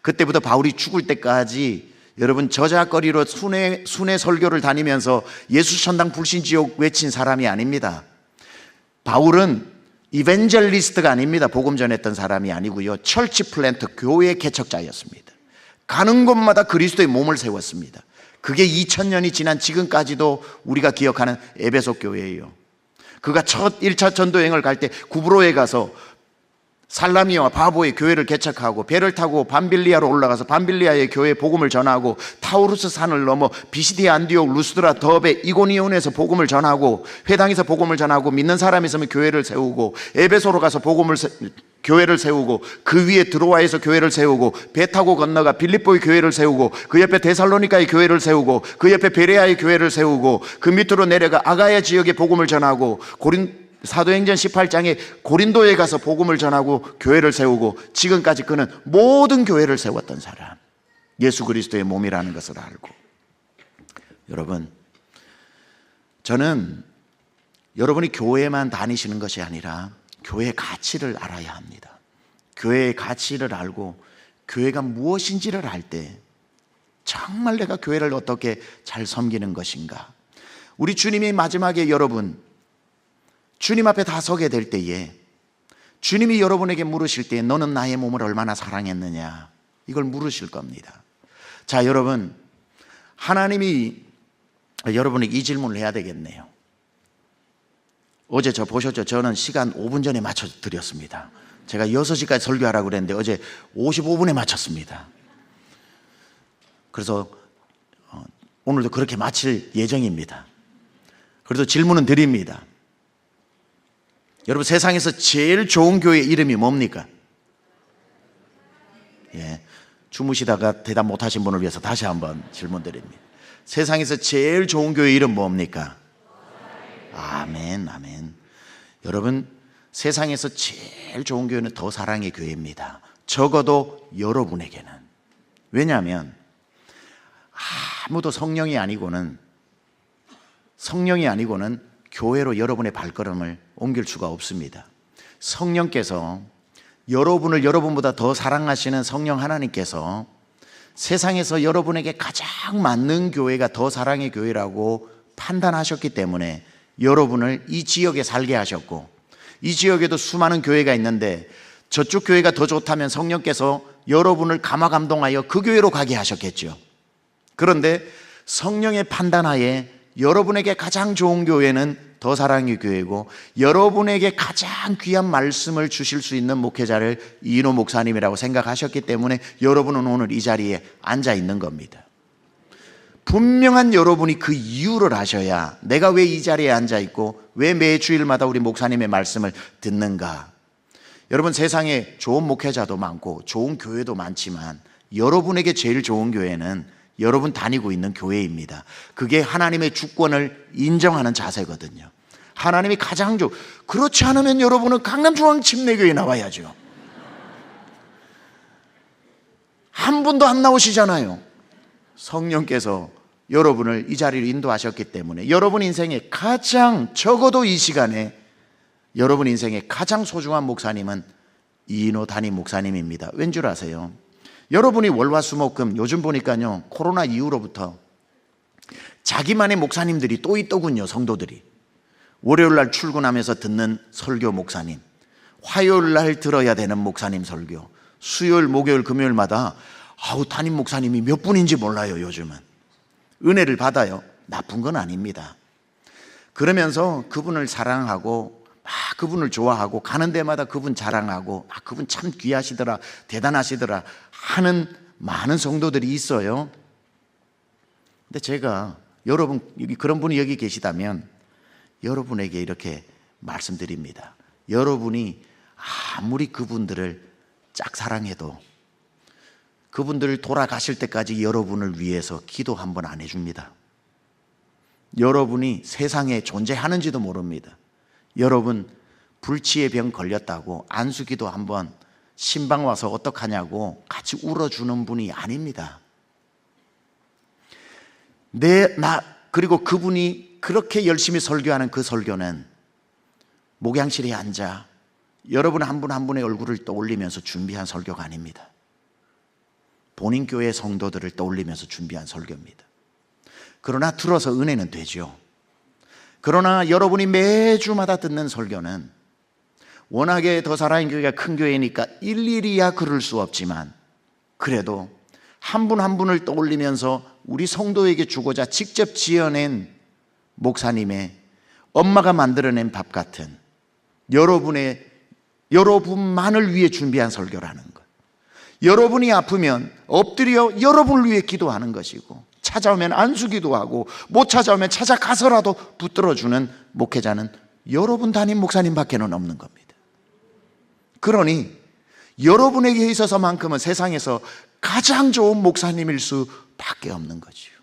[SPEAKER 1] 그때부터 바울이 죽을 때까지 여러분 저작거리로 순회 설교를 다니면서 예수 천당 불신 지옥 외친 사람이 아닙니다. 바울은 이벤젤리스트가 아닙니다. 복음 전했던 사람이 아니고요. 철치 플랜터 교회 개척자였습니다. 가는 곳마다 그리스도의 몸을 세웠습니다. 그게 2000년이 지난 지금까지도 우리가 기억하는 에베소 교회예요. 그가 첫 1차 전도여행을 갈 때 구브로에 가서 살라미와 바보의 교회를 개척하고 배를 타고 밤빌리아로 올라가서 밤빌리아의 교회 복음을 전하고 타우루스 산을 넘어 비시디아 안디옥 루스드라 더베 이고니온에서 복음을 전하고 회당에서 복음을 전하고 믿는 사람이 있으면 교회를 세우고 에베소로 가서 교회를 세우고 그 위에 드로아에서 교회를 세우고 배 타고 건너가 빌립보의 교회를 세우고 그 옆에 데살로니가의 교회를 세우고 그 옆에 베레아의 교회를 세우고 그 밑으로 내려가 아가야 지역에 복음을 전하고 사도행전 18장에 고린도에 가서 복음을 전하고 교회를 세우고 지금까지 그는 모든 교회를 세웠던 사람, 예수 그리스도의 몸이라는 것을 알고 여러분, 저는 여러분이 교회만 다니시는 것이 아니라 교회의 가치를 알아야 합니다. 교회의 가치를 알고 교회가 무엇인지를 알 때 정말 내가 교회를 어떻게 잘 섬기는 것인가. 우리 주님이 마지막에 여러분, 주님 앞에 다 서게 될 때에 주님이 여러분에게 물으실 때 너는 나의 몸을 얼마나 사랑했느냐, 이걸 물으실 겁니다. 자, 여러분, 하나님이 여러분에게 이 질문을 해야 되겠네요. 어제 저 보셨죠? 저는 시간 5분 전에 맞춰 드렸습니다. 제가 6시까지 설교하라고 그랬는데 어제 55분에 맞췄습니다. 그래서 오늘도 그렇게 마칠 예정입니다. 그래도 질문은 드립니다. 여러분, 세상에서 제일 좋은 교회 이름이 뭡니까? 예, 주무시다가 대답 못하신 분을 위해서 다시 한번 질문 드립니다. 세상에서 제일 좋은 교회 이름 뭡니까? 아멘, 아멘. 여러분, 세상에서 제일 좋은 교회는 더 사랑의 교회입니다. 적어도 여러분에게는. 왜냐하면 아무도 성령이 아니고는 교회로 여러분의 발걸음을 옮길 수가 없습니다. 성령께서 여러분을 여러분보다 더 사랑하시는 성령 하나님께서 세상에서 여러분에게 가장 맞는 교회가 더 사랑의 교회라고 판단하셨기 때문에 여러분을 이 지역에 살게 하셨고, 이 지역에도 수많은 교회가 있는데 저쪽 교회가 더 좋다면 성령께서 여러분을 감화감동하여 그 교회로 가게 하셨겠죠. 그런데 성령의 판단하에 여러분에게 가장 좋은 교회는 더 사랑의 교회고, 여러분에게 가장 귀한 말씀을 주실 수 있는 목회자를 이인호 목사님이라고 생각하셨기 때문에 여러분은 오늘 이 자리에 앉아 있는 겁니다. 분명한 여러분이 그 이유를 아셔야 내가 왜 이 자리에 앉아 있고 왜 매 주일마다 우리 목사님의 말씀을 듣는가. 여러분, 세상에 좋은 목회자도 많고 좋은 교회도 많지만 여러분에게 제일 좋은 교회는 여러분 다니고 있는 교회입니다. 그게 하나님의 주권을 인정하는 자세거든요. 하나님이 가장 그렇지 않으면 여러분은 강남중앙침례교회에 나와야죠. 한 분도 안 나오시잖아요. 성령께서 여러분을 이 자리로 인도하셨기 때문에 여러분 인생에 가장, 적어도 이 시간에 여러분 인생에 가장 소중한 목사님은 이인호 담임 목사님입니다. 왠 줄 아세요? 여러분이 월화수목금, 요즘 보니까요, 코로나 이후로부터 자기만의 목사님들이 또 있더군요. 성도들이 월요일 날 출근하면서 듣는 설교 목사님, 화요일 날 들어야 되는 목사님 설교, 수요일, 목요일, 금요일마다 담임 목사님이 몇 분인지 몰라요. 요즘은 은혜를 받아요. 나쁜 건 아닙니다. 그러면서 그분을 사랑하고 그분을 좋아하고 가는 데마다 그분 자랑하고 그분 참 귀하시더라, 대단하시더라 하는 많은 성도들이 있어요. 근데 제가 여러분, 그런 분이 여기 계시다면 여러분에게 이렇게 말씀드립니다. 여러분이 아무리 그분들을 짝사랑해도 그분들 돌아가실 때까지 여러분을 위해서 기도 한 번 안 해줍니다. 여러분이 세상에 존재하는지도 모릅니다. 여러분 불치의 병 걸렸다고 안수기도 한번 신방 와서 어떡하냐고 같이 울어주는 분이 아닙니다. 그리고 그분이 그렇게 열심히 설교하는 그 설교는 목양실에 앉아 여러분 한 분 한 분의 얼굴을 떠올리면서 준비한 설교가 아닙니다. 본인 교회 성도들을 떠올리면서 준비한 설교입니다. 그러나 들어서 은혜는 되죠. 그러나 여러분이 매주마다 듣는 설교는 워낙에 더 사랑의 교회가 큰 교회니까 일일이야 그럴 수 없지만 그래도 한 분 한 분을 떠올리면서 우리 성도에게 주고자 직접 지어낸 목사님의 엄마가 만들어낸 밥 같은 여러분만을 위해 준비한 설교라는 것. 여러분이 아프면 엎드려 여러분을 위해 기도하는 것이고, 찾아오면 안수기도 하고, 못 찾아오면 찾아가서라도 붙들어주는 목회자는 여러분 담임 목사님밖에는 없는 겁니다. 그러니 여러분에게 있어서만큼은 세상에서 가장 좋은 목사님일 수밖에 없는 거지요.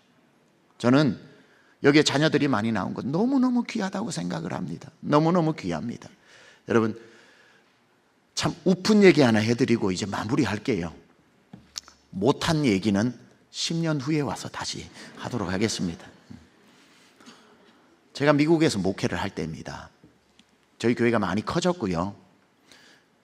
[SPEAKER 1] 저는 여기에 자녀들이 많이 나온 것 너무너무 귀하다고 생각을 합니다. 너무너무 귀합니다. 여러분, 참 우픈 얘기 하나 해드리고 이제 마무리할게요. 못한 얘기는 10년 후에 와서 다시 하도록 하겠습니다. 제가 미국에서 목회를 할 때입니다. 저희 교회가 많이 커졌고요.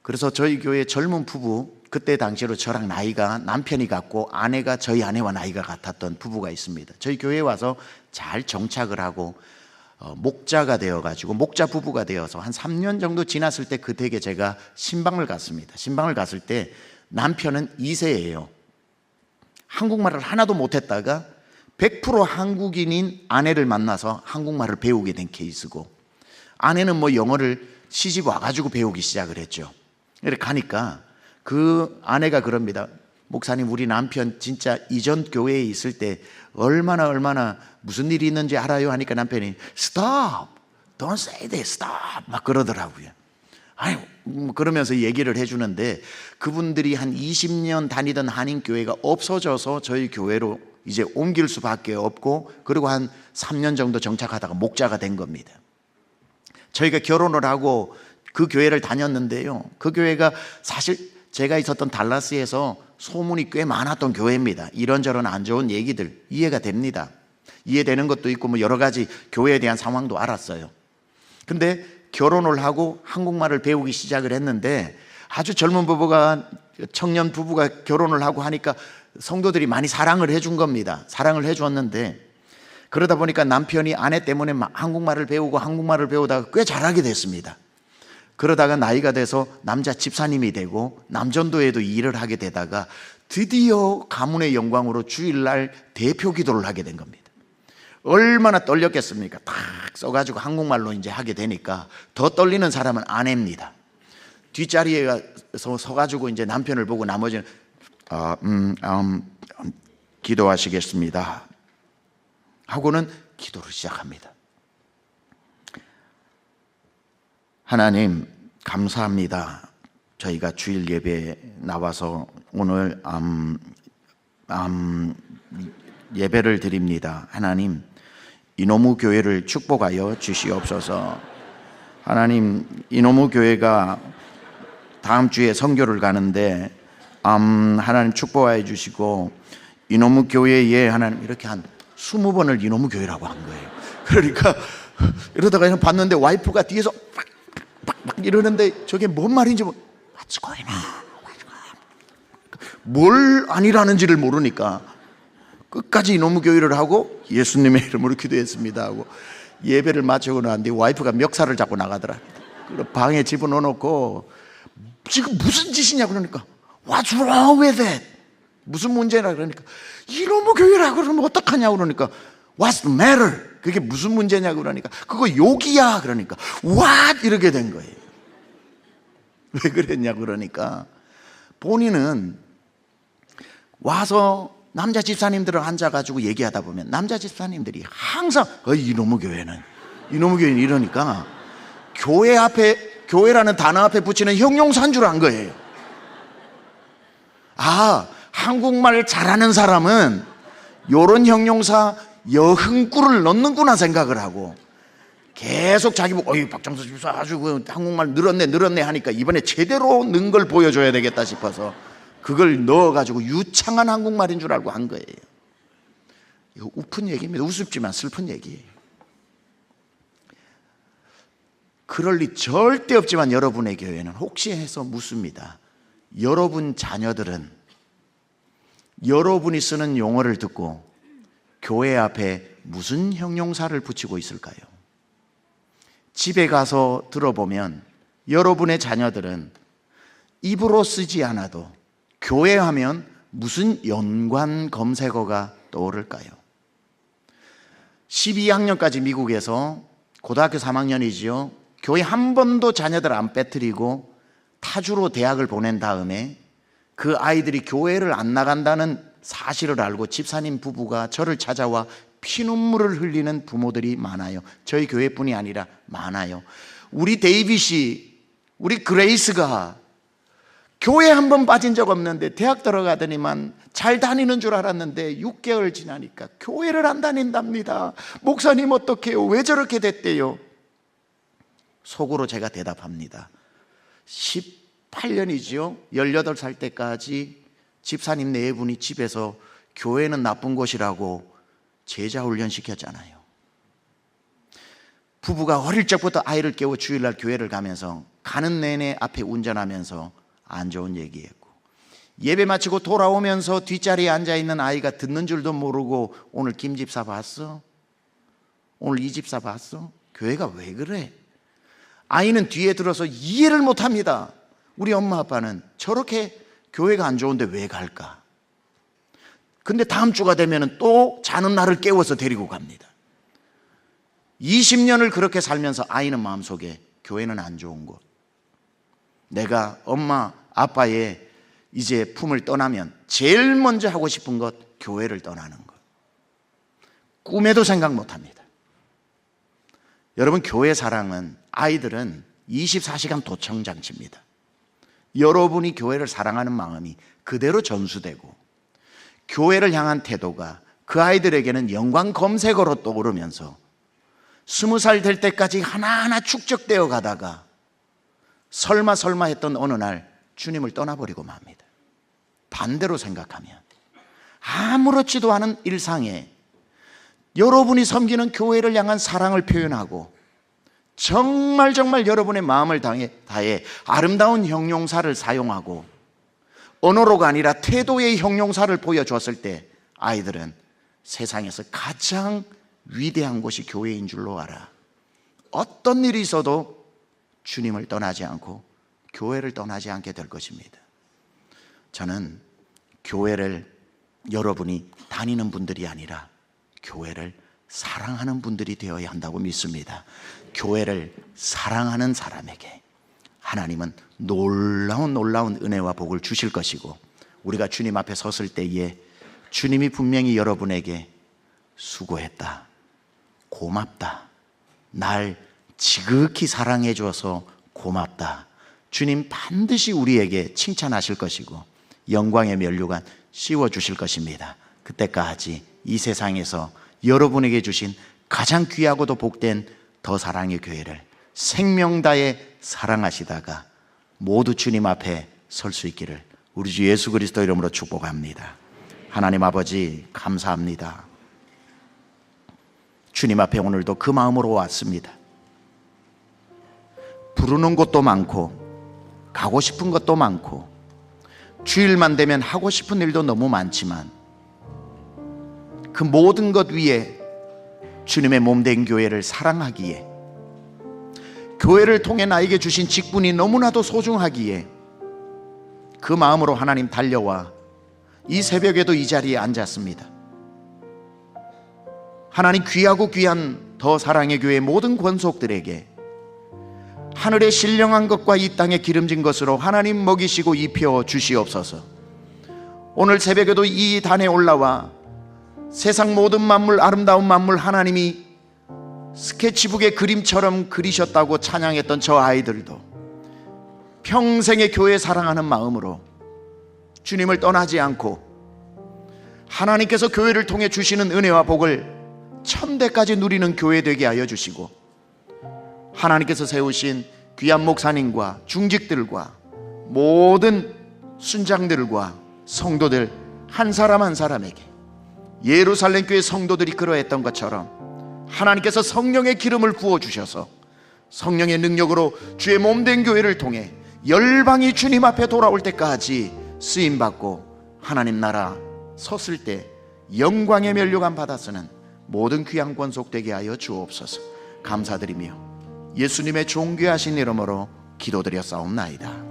[SPEAKER 1] 그래서 저희 교회 젊은 부부, 그때 당시로 저랑 나이가 남편이 같고 아내가 저희 아내와 나이가 같았던 부부가 있습니다. 저희 교회에 와서 잘 정착을 하고 목자가 되어가지고 목자 부부가 되어서 한 3년 정도 지났을 때 그 댁에 제가 신방을 갔습니다. 신방을 갔을 때 남편은 2세예요. 한국말을 하나도 못했다가 100% 한국인인 아내를 만나서 한국말을 배우게 된 케이스고, 아내는 뭐 영어를 시집 와가지고 배우기 시작을 했죠. 이렇게 가니까 그 아내가 그럽니다. 목사님, 우리 남편 진짜 이전 교회에 있을 때 얼마나 무슨 일이 있는지 알아요? 하니까 남편이 Stop! Don't say that! Stop! 막 그러더라고요. 아니, 그러면서 얘기를 해주는데 그분들이 한 20년 다니던 한인교회가 없어져서 저희 교회로 이제 옮길 수밖에 없고, 그리고 한 3년 정도 정착하다가 목자가 된 겁니다. 저희가 결혼을 하고 그 교회를 다녔는데요, 그 교회가 사실 제가 있었던 달라스에서 소문이 꽤 많았던 교회입니다. 이런저런 안 좋은 얘기들 이해가 됩니다. 이해되는 것도 있고 뭐 여러 가지 교회에 대한 상황도 알았어요. 근데 결혼을 하고 한국말을 배우기 시작을 했는데, 아주 젊은 부부가, 청년 부부가 결혼을 하고 하니까 성도들이 많이 사랑을 해준 겁니다. 사랑을 해주었는데, 그러다 보니까 남편이 아내 때문에 한국말을 배우고 한국말을 배우다가 꽤 잘하게 됐습니다. 그러다가 나이가 돼서 남자 집사님이 되고 남전도에도 일을 하게 되다가 드디어 가문의 영광으로 주일날 대표 기도를 하게 된 겁니다. 얼마나 떨렸겠습니까? 탁 써가지고 한국말로 이제 하게 되니까 더 떨리는 사람은 아내입니다. 뒷자리에 서가지고 이제 남편을 보고 나머지는 기도하시겠습니다 하고는 기도를 시작합니다. 하나님 감사합니다. 저희가 주일 예배에 나와서 오늘 예배를 드립니다. 하나님, 이노무 교회를 축복하여 주시옵소서. 하나님, 이노무 교회가 다음 주에 선교를 가는데 하나님 축복하여 주시고, 이노무 교회에 하나님, 이렇게 한 20번을 이노무 교회라고 한 거예요. 그러니까 이러다가 봤는데 와이프가 뒤에서 막 이러는데 저게 뭔 말인지 What's going on? 뭘 아니라는지를 모르니까 끝까지 이놈의 교회를 하고 예수님의 이름으로 기도했습니다 하고 예배를 마치고 난 뒤 와이프가 멱살을 잡고 나가더라. 방에 집어넣어놓고 지금 무슨 짓이냐 그러니까 What's wrong with it? 무슨 문제냐 그러니까 이놈의 교회라 그러면 어떡하냐 그러니까 What's the matter? 그게 무슨 문제냐 그러니까 그거 욕이야 그러니까 What? 이렇게 된 거예요. 왜 그랬냐 그러니까 본인은 와서 남자 집사님들을 앉아가지고 얘기하다 보면 남자 집사님들이 항상 이놈의 교회는 이러니까 교회 앞에, 교회라는 단어 앞에 붙이는 형용사인 줄 안 거예요. 아, 한국말 잘하는 사람은 요런 형용사 여흥구를 넣는구나 생각을 하고 계속 자기 보고 박정수 집사 아주 한국말 늘었네 하니까 이번에 제대로 는 걸 보여줘야 되겠다 싶어서 그걸 넣어가지고 유창한 한국말인 줄 알고 한 거예요. 이거 우픈 얘기입니다. 우습지만 슬픈 얘기예요. 그럴 리 절대 없지만 여러분의 교회는 혹시 해서 묻습니다. 여러분 자녀들은 여러분이 쓰는 용어를 듣고 교회 앞에 무슨 형용사를 붙이고 있을까요? 집에 가서 들어보면 여러분의 자녀들은 입으로 쓰지 않아도 교회 하면 무슨 연관 검색어가 떠오를까요? 12학년까지 미국에서 고등학교 3학년이지요. 교회 한 번도 자녀들 안 빼뜨리고 타주로 대학을 보낸 다음에 그 아이들이 교회를 안 나간다는 사실을 알고 집사님 부부가 저를 찾아와 피눈물을 흘리는 부모들이 많아요. 저희 교회뿐이 아니라 많아요. 우리 데이빗이, 우리 그레이스가 교회 한 번 빠진 적 없는데 대학 들어가더니만 잘 다니는 줄 알았는데 6개월 지나니까 교회를 안 다닌답니다. 목사님 어떡해요? 왜 저렇게 됐대요? 속으로 제가 대답합니다. 18년이지요. 18살 때까지 집사님 네 분이 집에서 교회는 나쁜 곳이라고 제자 훈련 시켰잖아요. 부부가 어릴 적부터 아이를 깨워 주일날 교회를 가면서 가는 내내 앞에 운전하면서 안 좋은 얘기했고, 예배 마치고 돌아오면서 뒷자리에 앉아있는 아이가 듣는 줄도 모르고 오늘 김 집사 봤어? 오늘 이 집사 봤어? 교회가 왜 그래? 아이는 뒤에 들어서 이해를 못합니다. 우리 엄마 아빠는 저렇게 교회가 안 좋은데 왜 갈까? 근데 다음 주가 되면 또 자는 날을 깨워서 데리고 갑니다. 20년을 그렇게 살면서 아이는 마음속에 교회는 안 좋은 곳, 내가 엄마 아빠의 이제 품을 떠나면 제일 먼저 하고 싶은 것, 교회를 떠나는 것, 꿈에도 생각 못합니다. 여러분, 교회 사랑은, 아이들은 24시간 도청장치입니다. 여러분이 교회를 사랑하는 마음이 그대로 전수되고 교회를 향한 태도가 그 아이들에게는 영광 검색어로 떠오르면서 20살 될 때까지 하나하나 축적되어 가다가 설마 했던 어느 날 주님을 떠나버리고 맙니다. 반대로 생각하면 아무렇지도 않은 일상에 여러분이 섬기는 교회를 향한 사랑을 표현하고 정말 여러분의 마음을 다해 아름다운 형용사를 사용하고 언어로가 아니라 태도의 형용사를 보여주었을 때 아이들은 세상에서 가장 위대한 곳이 교회인 줄로 알아. 어떤 일이 있어도 주님을 떠나지 않고 교회를 떠나지 않게 될 것입니다. 저는 교회를 여러분이 다니는 분들이 아니라 교회를 사랑하는 분들이 되어야 한다고 믿습니다. 교회를 사랑하는 사람에게 하나님은 놀라운 은혜와 복을 주실 것이고, 우리가 주님 앞에 섰을 때에 주님이 분명히 여러분에게 수고했다, 고맙다, 날 지극히 사랑해 주어서 고맙다, 주님 반드시 우리에게 칭찬하실 것이고 영광의 면류관 씌워주실 것입니다. 그때까지 이 세상에서 여러분에게 주신 가장 귀하고도 복된 더 사랑의 교회를 생명 다해 사랑하시다가 모두 주님 앞에 설 수 있기를 우리 주 예수 그리스도 이름으로 축복합니다. 하나님 아버지, 감사합니다. 주님 앞에 오늘도 그 마음으로 왔습니다. 부르는 곳도 많고 가고 싶은 것도 많고 주일만 되면 하고 싶은 일도 너무 많지만 그 모든 것 위에 주님의 몸된 교회를 사랑하기에, 교회를 통해 나에게 주신 직분이 너무나도 소중하기에 그 마음으로 하나님 달려와 이 새벽에도 이 자리에 앉았습니다. 하나님, 귀하고 귀한 더 사랑의 교회 모든 권속들에게 하늘의 신령한 것과 이 땅에 기름진 것으로 하나님 먹이시고 입혀 주시옵소서. 오늘 새벽에도 이 단에 올라와 세상 모든 만물, 아름다운 만물 하나님이 스케치북의 그림처럼 그리셨다고 찬양했던 저 아이들도 평생의 교회 사랑하는 마음으로 주님을 떠나지 않고 하나님께서 교회를 통해 주시는 은혜와 복을 천대까지 누리는 교회 되게 하여 주시고, 하나님께서 세우신 귀한 목사님과 중직들과 모든 순장들과 성도들 한 사람 한 사람에게 예루살렘 교회 성도들이 그러했던 것처럼 하나님께서 성령의 기름을 부어주셔서 성령의 능력으로 주의 몸된 교회를 통해 열방이 주님 앞에 돌아올 때까지 쓰임받고 하나님 나라 섰을 때 영광의 면류관 받아 쓰는 모든 귀한 권속되게 하여 주옵소서. 감사드리며 예수님의 존귀하신 이름으로 기도드렸사옵나이다.